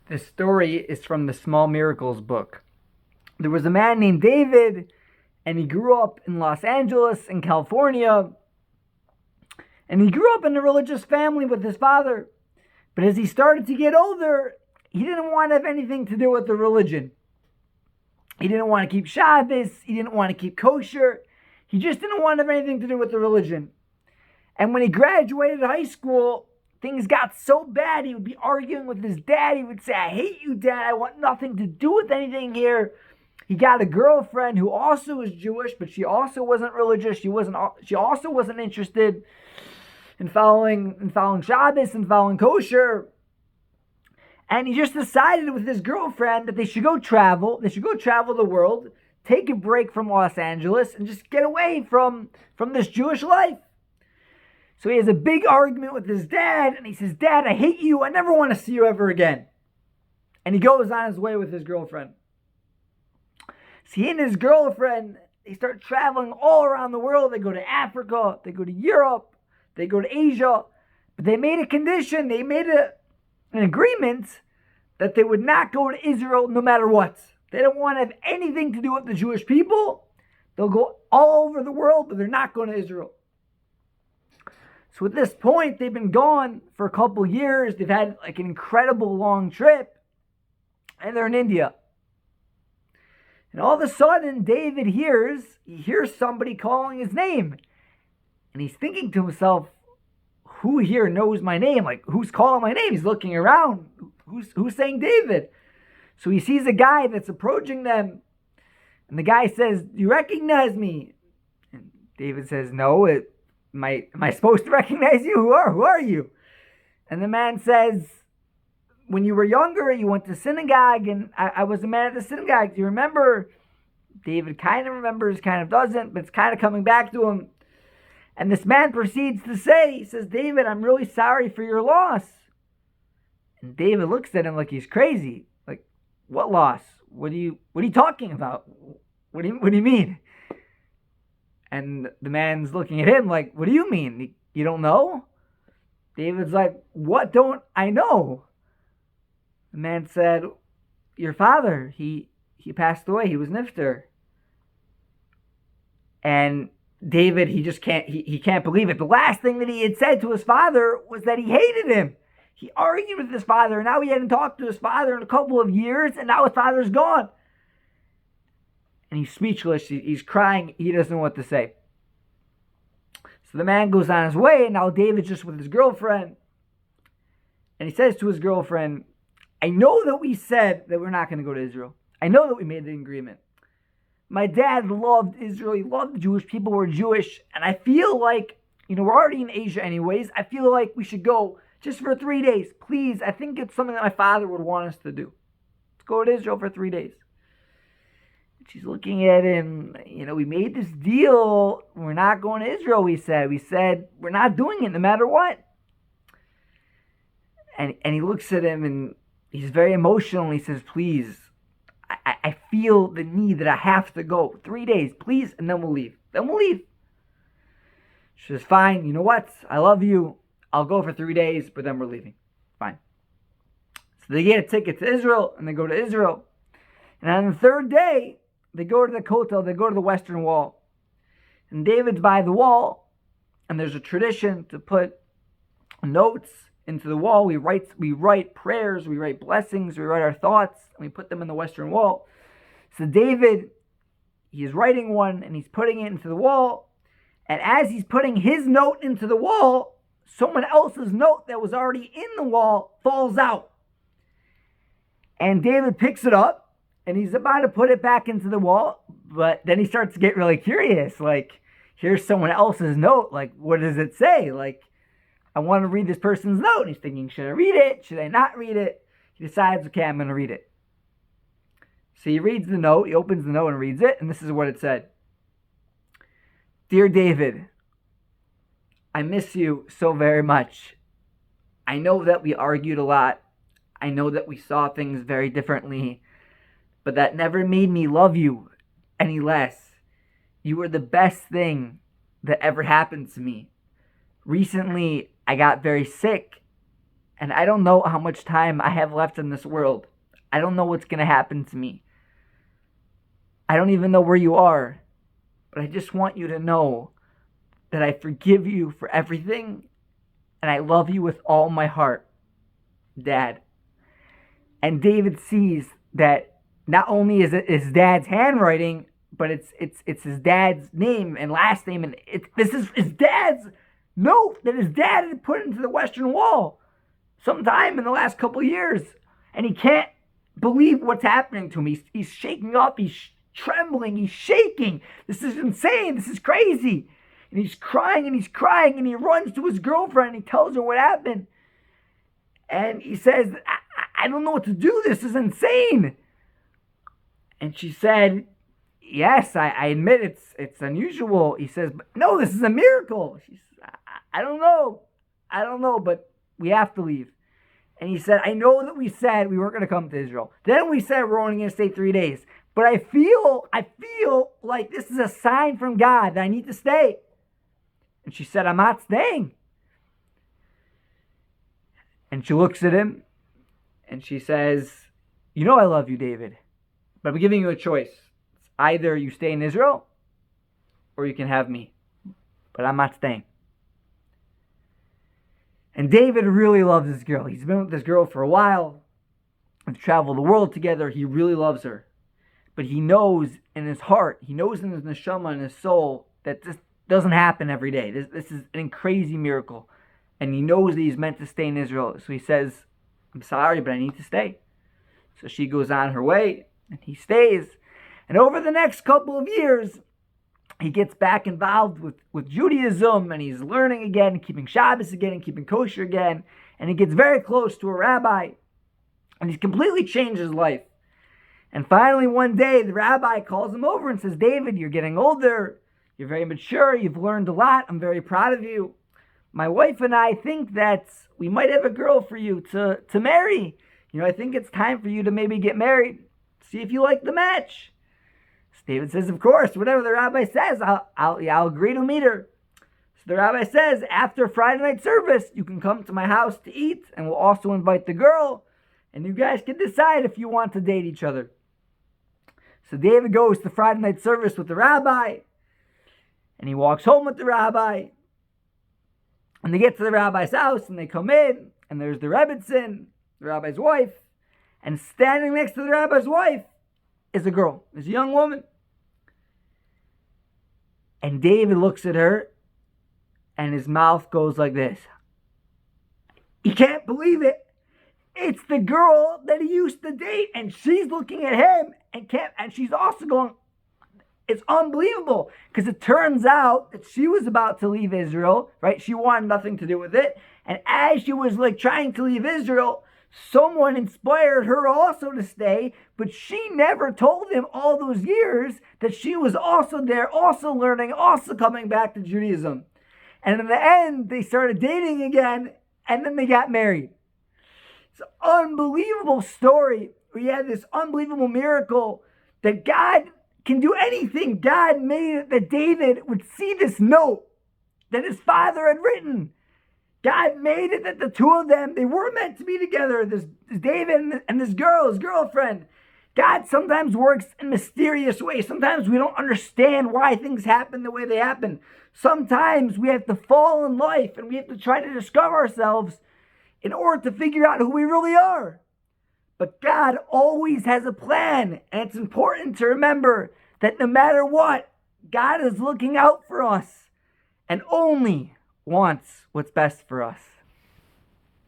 This story is from the Small Miracles book. There was a man named David, and he grew up in Los Angeles, in California. And he grew up in a religious family with his father. But as he started to get older, he didn't want to have anything to do with the religion. He didn't want to keep Shabbos. He didn't want to keep kosher. He just didn't want to have anything to do with the religion. And when he graduated high school, things got so bad, he would be arguing with his dad. He would say, "I hate you, Dad. I want nothing to do with anything here." He got a girlfriend who also was Jewish, but she also wasn't religious. She also wasn't interested in following Shabbos and following kosher. And he just decided with his girlfriend that they should go travel. They should go travel the world, take a break from Los Angeles, and just get away from this Jewish life. So he has a big argument with his dad, and he says, "Dad, I hate you. I never want to see you ever again." And he goes on his way with his girlfriend. So he and his girlfriend, they start traveling all around the world. They go to Africa, they go to Europe, they go to Asia. But they made a condition, they made an agreement that they would not go to Israel no matter what. They don't want to have anything to do with the Jewish people. They'll go all over the world, but they're not going to Israel. So at this point, they've been gone for a couple years. They've had like an incredible long trip. And they're in India. And all of a sudden, David hears somebody calling his name. And he's thinking to himself, who here knows my name? Like, who's calling my name? He's looking around. Who's saying David? So he sees a guy that's approaching them. And the guy says, "Do you recognize me?" And David says, "No, am I supposed to recognize you? Who are you?" And the man says, "When you were younger, you went to synagogue, and I was a man at the synagogue. Do you remember?" David kind of remembers, kind of doesn't, but it's kind of coming back to him. And this man proceeds to say, he says, "David, I'm really sorry for your loss." And David looks at him like he's crazy. Like, "What loss? What are you talking about? What do you mean?" And the man's looking at him like, "What do you mean? You don't know?" David's like, "What don't I know?" The man said, "Your father, he passed away. He was nifter." And David, he just can't believe it. The last thing that he had said to his father was that he hated him. He argued with his father, and now he hadn't talked to his father in a couple of years, and now his father's gone. And he's speechless. He's crying. He doesn't know what to say. So the man goes on his way, and now David's just with his girlfriend. And he says to his girlfriend, "I know that we said that we're not going to go to Israel. I know that we made the agreement. My dad loved Israel. He loved the Jewish people. We're Jewish. And I feel like, we're already in Asia anyways. I feel like we should go just for 3 days. Please, I think it's something that my father would want us to do. Let's go to Israel for 3 days." She's looking at him. "We made this deal. We're not going to Israel, we said. We said we're not doing it no matter what." And he looks at him and he's very emotional. And he says, "Please, I feel the need that I have to go. 3 days, please, and then we'll leave. She says, "Fine, you know what? I love you. I'll go for 3 days, but then we're leaving." Fine. So they get a ticket to Israel, and they go to Israel. And on the third day, they go to the Kotel, they go to the Western Wall. And David's by the wall, and there's a tradition to put notes into the wall. We write prayers, we write blessings, we write our thoughts, and we put them in the Western Wall. So David, he's writing one, and he's putting it into the wall. And as he's putting his note into the wall, someone else's note that was already in the wall falls out. And David picks it up, and he's about to put it back into the wall, but then he starts to get really curious. Like, here's someone else's note. Like, what does it say? Like, I want to read this person's note. And he's thinking, should I read it? Should I not read it? He decides, okay, I'm going to read it. So he reads the note. He opens the note and reads it. And this is what it said. "Dear David, I miss you so very much. I know that we argued a lot. I know that we saw things very differently. But that never made me love you any less. You were the best thing that ever happened to me. Recently, I got very sick, And I don't know how much time I have left in this world. I don't know what's going to happen to me. I don't even know where you are. But I just want you to know that I forgive you for everything. And I love you with all my heart, Dad. And David sees that not only is it his dad's handwriting, but it's his dad's name and last name. And this is his dad's note that his dad had put into the Western Wall sometime in the last couple of years. And he can't believe what's happening to him. He's shaking up. He's trembling. He's shaking. This is insane. This is crazy. And he's crying and he's crying. And he runs to his girlfriend and he tells her what happened. And he says, I don't know what to do. This is insane. And she said, yes, I admit it's unusual. He says, but no, this is a miracle. She says, I don't know, but we have to leave. And he said, I know that we said we weren't going to come to Israel. Then we said we're only going to stay 3 days. But I feel like this is a sign from God that I need to stay. And she said, I'm not staying. And she looks at him and she says, you know I love you, David, but I'm giving you a choice. It's either you stay in Israel or you can have me, but I'm not staying. And David really loves this girl. He's been with this girl for a while. They've traveled the world together. He really loves her. But he knows in his heart, he knows in his neshama, in his soul, that this doesn't happen every day. This is a crazy miracle. And he knows that he's meant to stay in Israel. So he says, I'm sorry, but I need to stay. So she goes on her way, and he stays. And over the next couple of years, he gets back involved with Judaism, and he's learning again, keeping Shabbos again, and keeping kosher again. And he gets very close to a rabbi. And he's completely changed his life. And finally, one day, the rabbi calls him over and says, David, you're getting older. You're very mature. You've learned a lot. I'm very proud of you. My wife and I think that we might have a girl for you to marry. I think it's time for you to maybe get married. See if you like the match. So David says, of course, whatever the rabbi says, I'll agree to meet her. So the rabbi says, after Friday night service, you can come to my house to eat, and we'll also invite the girl, and you guys can decide if you want to date each other. So David goes to Friday night service with the rabbi, and he walks home with the rabbi. And they get to the rabbi's house, and they come in, and there's the Rebbitzin, the rabbi's wife, and standing next to the rabbi's wife is a girl, is a young woman. And David looks at her, and his mouth goes like this. He can't believe it. It's the girl that he used to date, and she's looking at him, and she's also going, it's unbelievable, because it turns out that she was about to leave Israel, right? She wanted nothing to do with it. And as she was trying to leave Israel, someone inspired her also to stay, but she never told him all those years that she was also there, also learning, also coming back to Judaism. And in the end, they started dating again, and then they got married. It's an unbelievable story. We had this unbelievable miracle that God can do anything. God made it that David would see this note that his father had written. God made it that the two of them, they were meant to be together. This David and this girl, his girlfriend. God sometimes works in mysterious ways. Sometimes we don't understand why things happen the way they happen. Sometimes we have to fall in life and we have to try to discover ourselves in order to figure out who we really are. But God always has a plan, and it's important to remember that no matter what, God is looking out for us and only wants what's best for us.